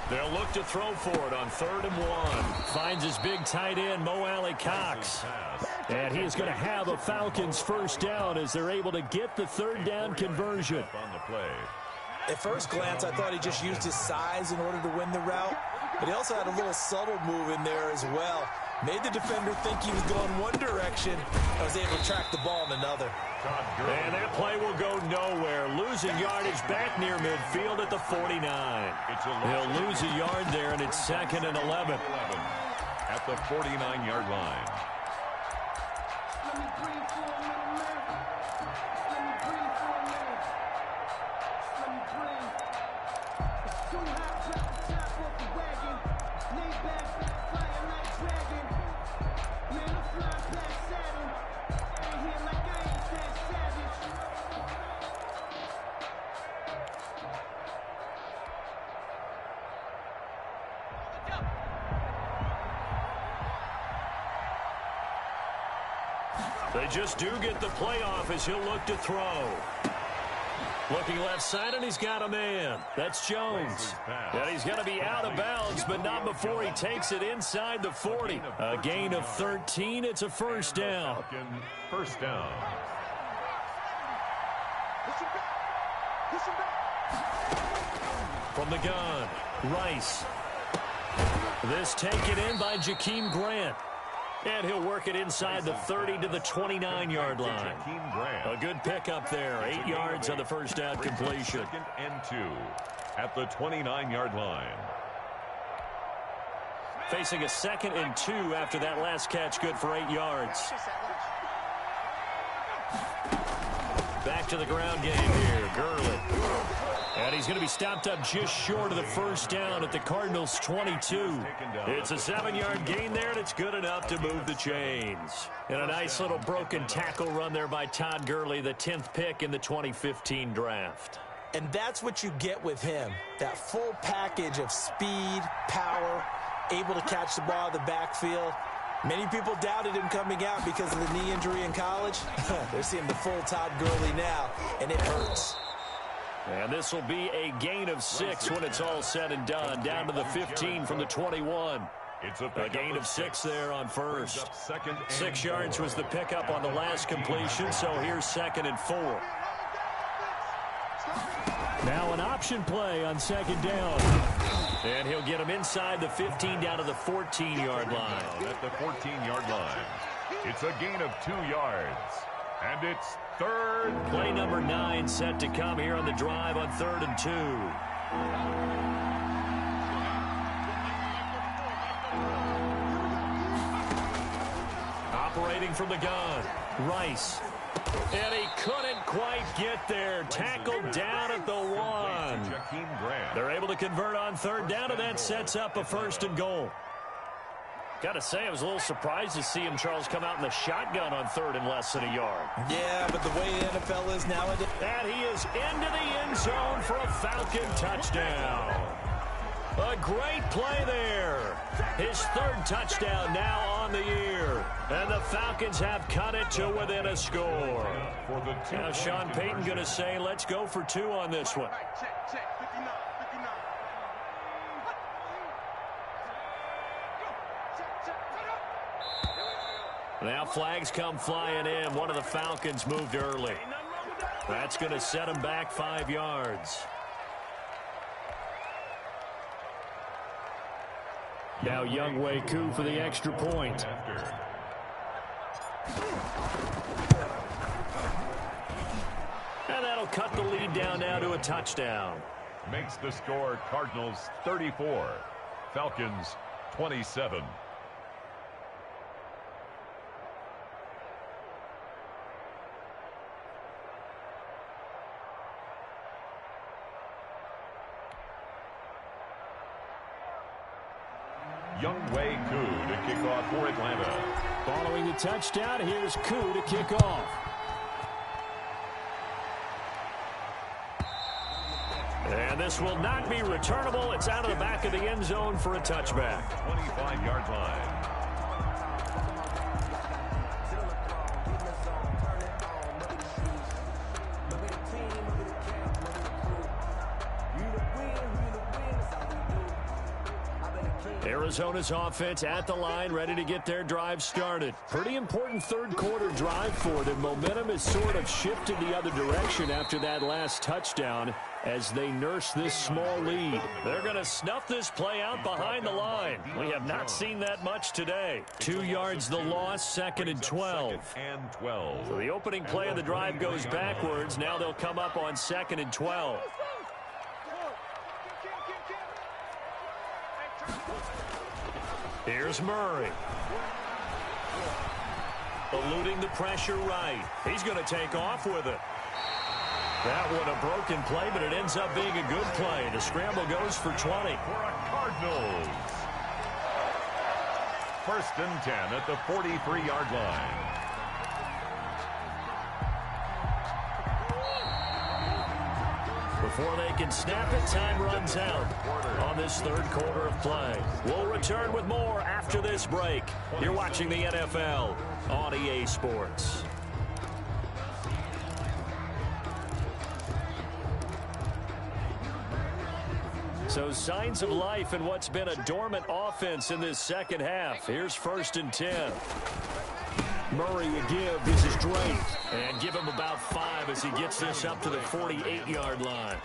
They'll look to throw for it on 3rd and 1. Finds his big tight end, Mo Alley-Cox. And he's going to have a Falcons first down as they're able to get the 3rd down conversion. At first glance, I thought he just used his size in order to win the route. But he also had a little subtle move in there as well. Made the defender think he was going one direction. I was able to track the ball in another. And that play will go nowhere. Losing yardage back near midfield at the 49. He'll lose a yard there, and it's 2nd and 11. At the 49-yard line. They just do get the play off as he'll look to throw. Looking left side, and he's got a man. That's Jones. And he's going to be out of bounds, but not before he takes it inside the 40. A gain of 13. It's a first down. First down. From the gun, Rice. This taken in by Jakeem Grant. And he'll work it inside the 30 to the 29-yard line. A good pickup there. 8 yards on the first down completion. 2nd and 2 at the 29-yard line. Facing a 2nd and 2 after that last catch, good for 8 yards. Back to the ground game here. Gurley. And he's going to be stopped up just short of the first down at the Cardinals' 22. It's a 7-yard gain there, and it's good enough to move the chains. And a nice little broken tackle run there by Todd Gurley, the 10th pick in the 2015 draft. And that's what you get with him, that full package of speed, power, able to catch the ball in the backfield. Many people doubted him coming out because of the knee injury in college. They're seeing the full Todd Gurley now, and it hurts. And this will be a gain of 6 when it's all said and done. Down to the 15 from the 21. It's a gain of 6 there on first. 6 yards was the pickup on the last completion, so here's 2nd and 4. Now an option play on 2nd down. And he'll get him inside the 15 down to the 14-yard line. At the 14-yard line. It's a gain of 2 yards. And it's 3rd. Play number 9 set to come here on the drive on 3rd and 2. Operating from the gun, Rice. And he couldn't quite get there. Tackled down at the 1. They're able to convert on 3rd down, and that sets up a 1st and goal. Got to say, I was a little surprised to see him, Charles, come out in the shotgun on 3rd and less than a yard. Yeah, but the way the NFL is nowadays. And he is into the end zone for a Falcon touchdown. A great play there. His 3rd touchdown now on the year. And the Falcons have cut it to within a score. Now Sean Payton going to say, let's go for 2 on this one. Now flags come flying in. One of the Falcons moved early. That's going to set him back 5 yards. Now Younghoe Koo for the extra point. And that'll cut the lead down now to a touchdown. Makes the score Cardinals 34, Falcons 27. Younghoe Koo to kick off for Atlanta. Following the touchdown, here's Koo to kick off. And this will not be returnable. It's out of the back of the end zone for a touchback. 25-yard line. Arizona's offense at the line, ready to get their drive started. Pretty important third quarter drive for them. Momentum has sort of shifted the other direction after that last touchdown as they nurse this small lead. They're going to snuff this play out behind the line. We have not seen that much today. 2 yards the loss, 2nd and 12. So the opening play of the drive goes backwards. Now they'll come up on 2nd and 12. Here's Murray. Eluding the pressure right. He's going to take off with it. That one a broken play, but it ends up being a good play. The scramble goes for 20. For a Cardinals. 1st and 10 at the 43-yard line. Before they can snap it, time runs out on this third quarter of play. We'll return with more after this break. You're watching the NFL on EA Sports. So signs of life in what's been a dormant offense in this second half. Here's 1st and 10. Murray will give. This is Drake. And give him about 5 as he gets this up to the 48-yard line.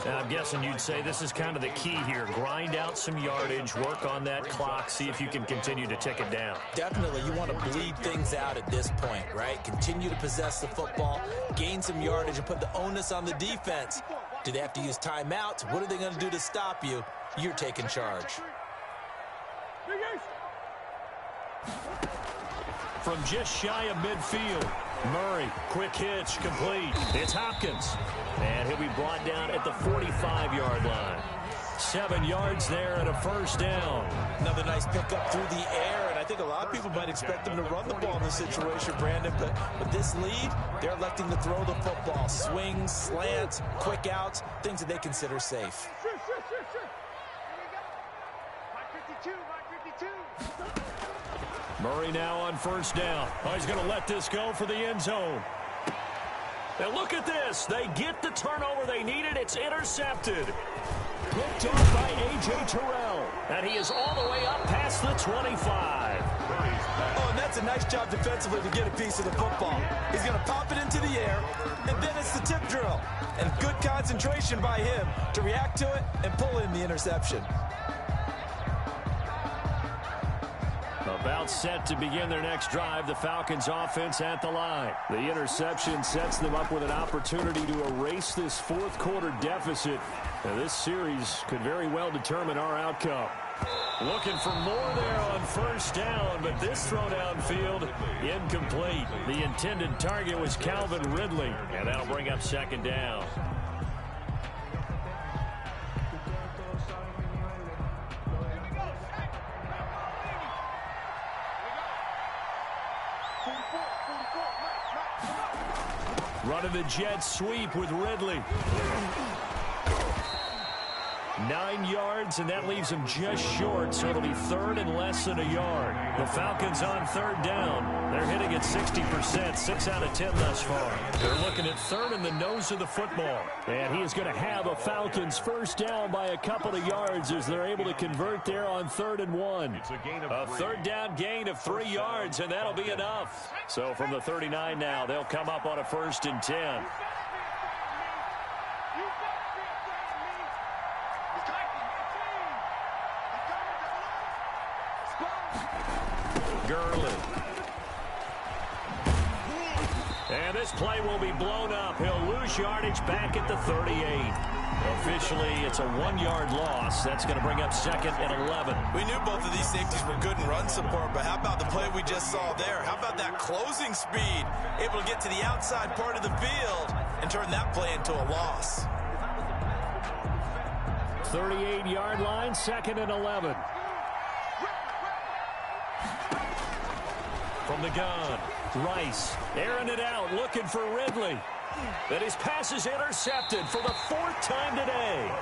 Now, I'm guessing you'd say this is kind of the key here. Grind out some yardage, work on that clock, see if you can continue to tick it down. Definitely, you want to bleed things out at this point, right? Continue to possess the football, gain some yardage, and put the onus on the defense. Do they have to use timeouts? What are they going to do to stop you? You're taking charge. From just shy of midfield, Murray, quick hitch, complete. It's Hopkins, and he'll be brought down at the 45-yard line. 7 yards there and a 1st down. Another nice pickup through the air, and I think a lot of people might expect them to run the ball in this situation, Brandon, but with this lead, they're electing to throw the football. Swings, slants, quick outs, things that they consider safe. Murray now on 1st down. Oh, he's going to let this go for the end zone. And look at this. They get the turnover they needed. It's intercepted. Picked off by A.J. Terrell. And he is all the way up past the 25. Oh, and that's a nice job defensively to get a piece of the football. He's going to pop it into the air, and then it's the tip drill. And good concentration by him to react to it and pull in the interception. About set to begin their next drive, the Falcons offense at the line. The interception sets them up with an opportunity to erase this fourth quarter deficit. Now, this series could very well determine our outcome. Looking for more there on 1st down, but this throw downfield incomplete. The intended target was Calvin Ridley, and that'll bring up 2nd down. Running the jet sweep with Ridley. 9 yards, and that leaves him just short, so it'll be 3rd and less than a yard. The Falcons on 3rd down. They're hitting at 60%, 6 out of 10 thus far. They're looking at 3rd in the nose of the football. And he is going to have a Falcons 1st down by a couple of yards as they're able to convert there on 3rd and 1. A 3rd down gain of 3 yards, and that'll be enough. So from the 39 now, they'll come up on a 1st and 10. And this play will be blown up. He'll lose yardage back at the 38. Officially, it's a 1-yard loss. That's going to bring up 2nd and 11. We knew both of these safeties were good in run support, but how about the play we just saw there? How about that closing speed? Able to get to the outside part of the field and turn that play into a loss. 38-yard line, 2nd and 11. From the gun, Rice airing it out, looking for Ridley. And his pass is intercepted for the 4th time today.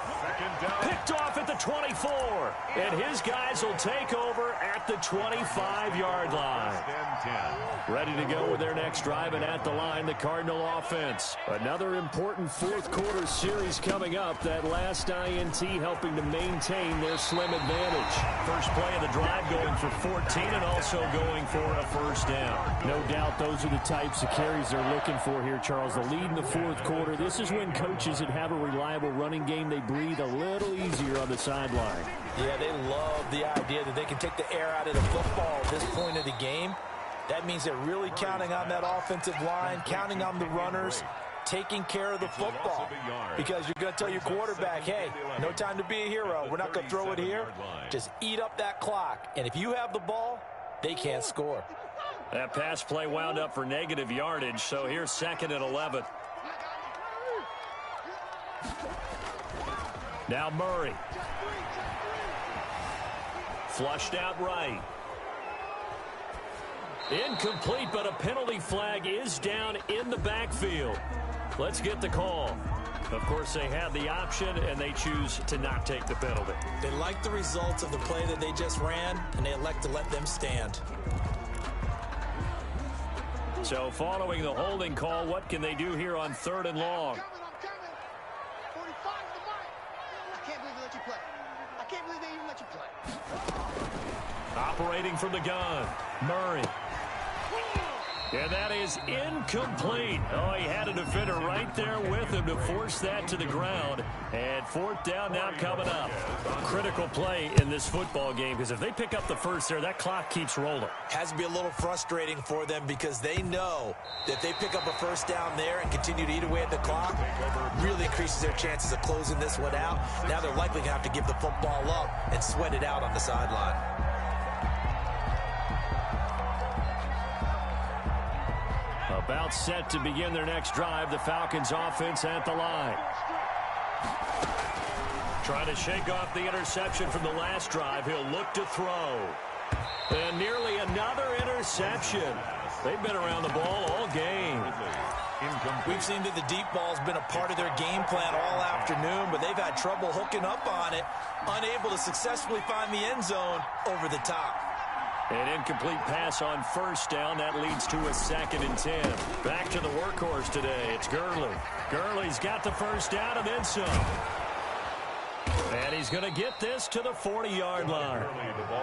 Picked off at the 24. And his guys will take over at the 25-yard line. Ready to go with their next drive, and at the line, the Cardinal offense. Another important 4th quarter series coming up. That last INT helping to maintain their slim advantage. First play of the drive going for 14 and also going for a first down. No doubt those are the types of carries they're looking for here, Charles. The lead in the 4th quarter. This is when coaches that have a reliable running game, they breathe a little easier on the sideline. Yeah, they love the idea that they can take the air out of the football at this point of the game. That means they're really counting on that offensive line, counting on the runners, taking care of the football. Because you're going to tell your quarterback, hey, no time to be a hero. We're not going to throw it here. Just eat up that clock. And if you have the ball, they can't score. That pass play wound up for negative yardage, so here's 2nd and 11. Now Murray. Flushed out right. Incomplete, but a penalty flag is down in the backfield. Let's get the call. Of course, they had the option, and they choose to not take the penalty. They like the results of the play that they just ran, and they elect to let them stand. So following the holding call, what can they do here on 3rd and long? Operating from the gun, Murray. And that is incomplete. Oh, he had a defender right there with him to force that to the ground. And 4th down now coming up. Critical play in this football game, because if they pick up the first there, that clock keeps rolling. Has to be a little frustrating for them because they know that they pick up a first down there and continue to eat away at the clock, really increases their chances of closing this one out. Now they're likely going to have to give the football up and sweat it out on the sideline. About set to begin their next drive, the Falcons offense at the line. Trying to shake off the interception from the last drive. He'll look to throw. And nearly another interception. They've been around the ball all game. We've seen that the deep ball's been a part of their game plan all afternoon, but they've had trouble hooking up on it, unable to successfully find the end zone over the top. An incomplete pass on first down. That leads to a 2nd and 10. Back to the workhorse today. It's Gurley. Gurley's got the first down and then some. And he's going to get this to the 40-yard line.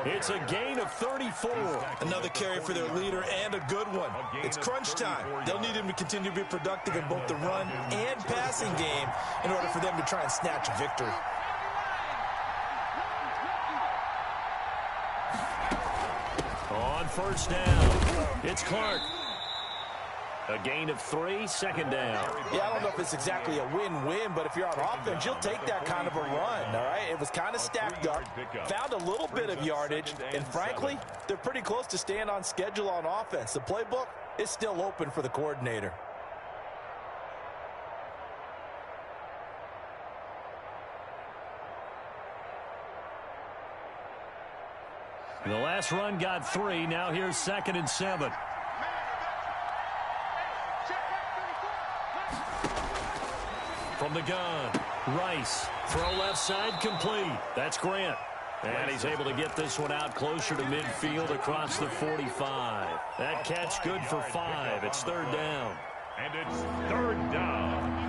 It's a gain of 34. Another carry for their leader and a good one. It's crunch time. They'll need him to continue to be productive in both the run and passing game in order for them to try and snatch a victory. On first down, it's Clark. A gain of 3, 2nd down. Yeah, I don't know if it's exactly a win-win, but if you're on offense, you'll take that kind of a run, all right? It was kind of stacked up, found a little bit of yardage, and frankly, they're pretty close to staying on schedule on offense. The playbook is still open for the coordinator. The last run got 3. Now here's 2nd and 7. From the gun, Rice. Throw left side complete. That's Grant. And he's able to get this one out closer to midfield across the 45. That catch good for 5. It's 3rd down. And it's 3rd down.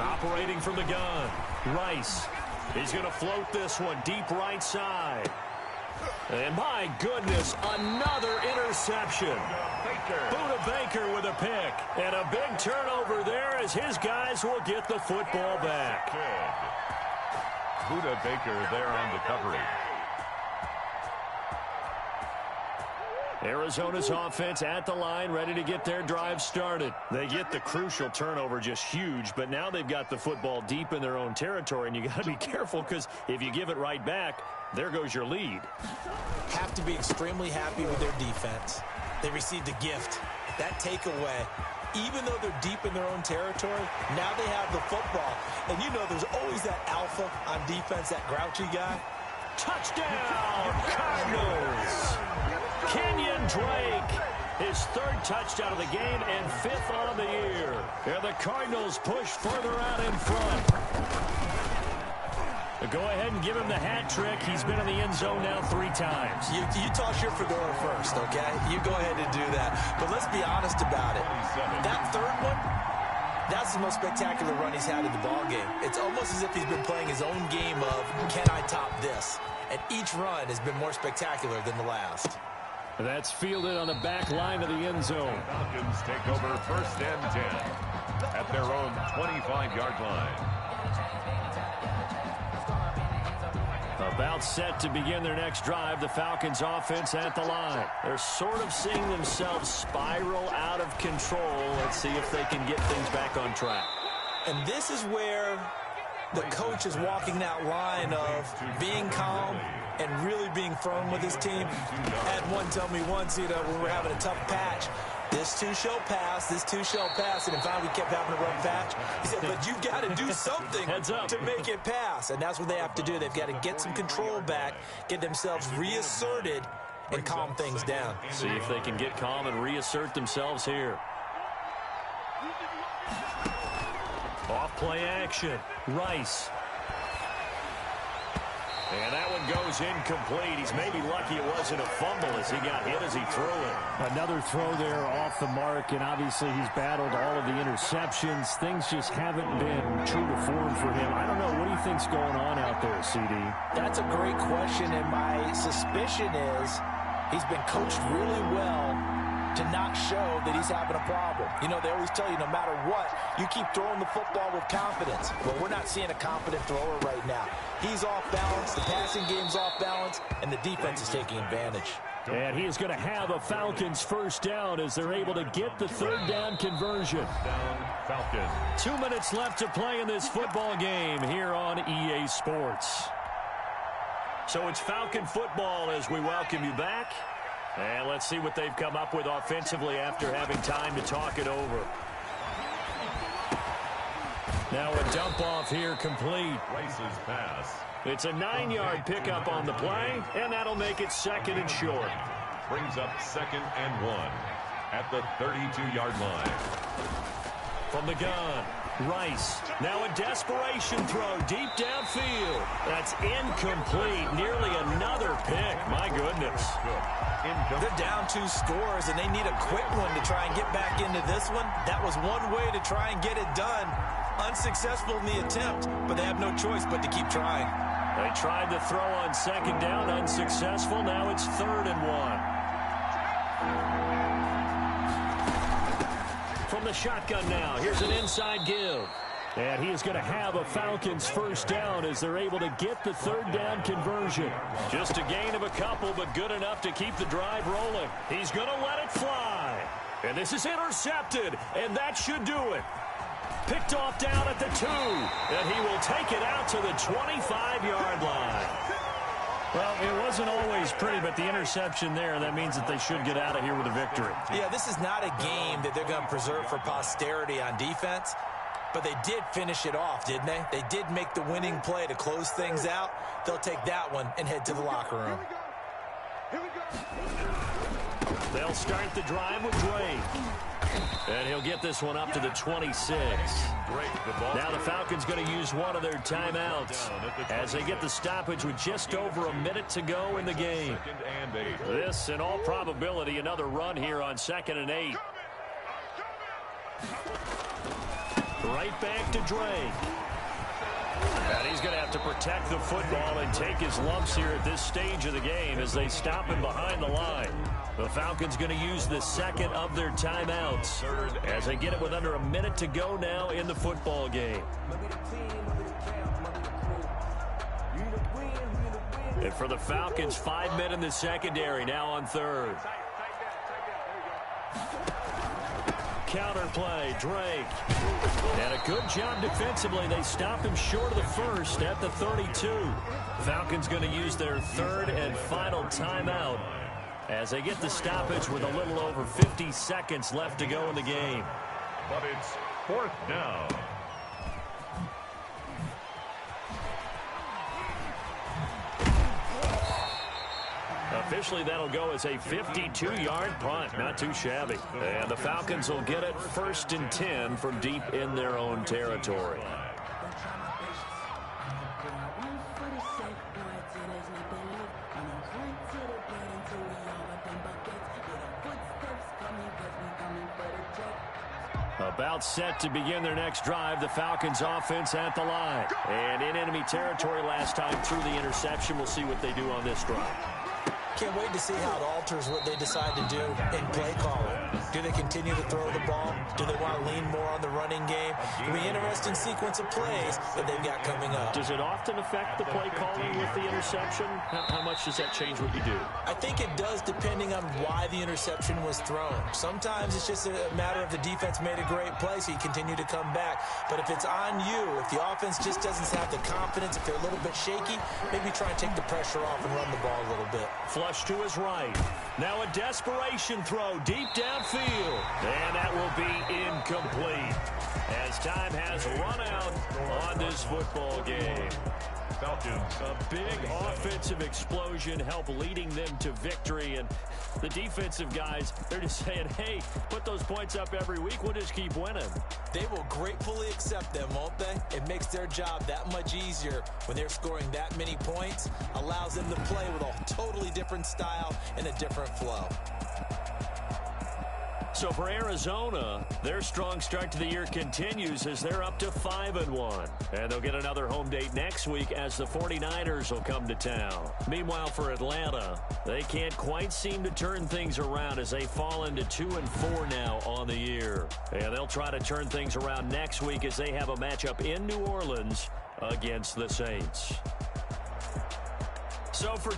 Operating from the gun, Rice. He's going to float this one deep right side. And my goodness, another interception. Buda Baker with a pick. And a big turnover there as his guys will get the football back. Buda Baker there on the coverage. Arizona's offense at the line, ready to get their drive started. They get the crucial turnover, just huge, but now they've got the football deep in their own territory, and you got to be careful because if you give it right back, there goes your lead. Have to be extremely happy with their defense. They received a gift. That takeaway, even though they're deep in their own territory, now they have the football. And you know there's always that alpha on defense, that grouchy guy. Touchdown, Cardinals! Kenyon Drake, his third touchdown of the game and 5th on the year. And the Cardinals push further out in front. Go ahead and give him the hat trick. He's been in the end zone now 3 times. You toss your fedora first, okay? You go ahead and do that. But let's be honest about it. That third one, that's the most spectacular run he's had in the ballgame. It's almost as if he's been playing his own game of, can I top this? And each run has been more spectacular than the last. That's fielded on the back line of the end zone. Falcons take over 1st and 10 at their own 25-yard line. About set to begin their next drive, the Falcons offense at the line. They're sort of seeing themselves spiral out of control. Let's see if they can get things back on track. And this is where the coach is walking that line of being calm and really being firm with his team. I had one tell me once, when we were having a tough patch, this too shall pass, this too shall pass. And in fact, we kept having a rough patch. He said, but you've got to do something to make it pass. And that's what they have to do. They've got to get some control back, get themselves reasserted, and calm things down. See if they can get calm and reassert themselves here. Off play action. Rice. And that one goes incomplete. He's maybe lucky it wasn't a fumble as he got hit as he threw it. Another throw there off the mark, and obviously he's battled all of the interceptions. Things just haven't been true to form for him. I don't know. What do you think's going on out there, CD? That's a great question, and my suspicion is he's been coached really well to not show that he's having a problem. They always tell you no matter what, you keep throwing the football with confidence. Well, we're not seeing a confident thrower right now. He's off balance, the passing game's off balance, and the defense is taking advantage. And he is going to have a Falcons first down as they're able to get the third down conversion. Falcons. 2 minutes left to play in this football game here on EA Sports. So it's Falcon football as we welcome you back. And let's see what they've come up with offensively after having time to talk it over. Now a dump off here complete. Rice's pass. It's a 9-yard pickup on the play, and that'll make it 2nd and short. Brings up 2nd and 1 at the 32-yard line. From the gun, Rice. Now a desperation throw deep downfield. That's incomplete. Nearly another pick. My goodness. They're down 2 scores, and they need a quick one to try and get back into this one. That was one way to try and get it done. Unsuccessful in the attempt, but they have no choice but to keep trying. They tried to throw on 2nd down, unsuccessful. Now it's 3rd and 1. From the shotgun now, here's an inside give. And he is going to have a Falcons first down as they're able to get the third down conversion. Just a gain of a couple, but good enough to keep the drive rolling. He's going to let it fly. And this is intercepted, and that should do it. Picked off down at the 2, and he will take it out to the 25-yard line. Well, it wasn't always pretty, but the interception there, that means that they should get out of here with a victory. Yeah, this is not a game that they're going to preserve for posterity on defense. But they did finish it off, didn't they? They did make the winning play to close things out. They'll take that one and head to the locker room. They'll start the drive with Drake. And he'll get this one up to the 26. Now the Falcons going to use one of their timeouts as they get the stoppage with just over a minute to go in the game. This, in all probability, another run here on 2nd and 8. Right back to Drake. And he's going to have to protect the football and take his lumps here at this stage of the game as they stop him behind the line. The Falcons going to use the 2nd of their timeouts as they get it with under a minute to go now in the football game. And for the Falcons, 5 men in the secondary now on 3rd. Counter play, Drake. And a good job defensively. They stop him short of the first at the 32. Falcons going to use their third and final timeout as they get the stoppage with a little over 50 seconds left to go in the game. But it's fourth down. Officially, that'll go as a 52-yard punt. Not too shabby. And the Falcons will get it 1st and 10 from deep in their own territory. About set to begin their next drive. The Falcons offense at the line. And in enemy territory last time through the interception. We'll see what they do on this drive. Can't wait to see how it alters what they decide to do in play calling. Do they continue to throw the ball? Do they want to lean more on the running game? It'll be an interesting sequence of plays that they've got coming up. Does it often affect the play calling with the interception? How much does that change what you do? I think it does, depending on why the interception was thrown. Sometimes it's just a matter of the defense made a great play, so you continue to come back. But if it's on you, if the offense just doesn't have the confidence, if they're a little bit shaky, maybe try and take the pressure off and run the ball a little bit. Flush to his right. Now a desperation throw deep downfield. And that will be incomplete as time has run out on this football game. Falcons. A big offensive explosion helped leading them to victory. And the defensive guys, they're just saying, hey, put those points up every week. We'll just keep winning. They will gratefully accept them, won't they? It makes their job that much easier when they're scoring that many points. Allows them to play with a totally different style and a different flow. So for Arizona, their strong start to the year continues as they're up to 5-1. And they'll get another home date next week as the 49ers will come to town. Meanwhile, for Atlanta, they can't quite seem to turn things around as they fall into 2-4 now on the year. And they'll try to turn things around next week as they have a matchup in New Orleans against the Saints. So for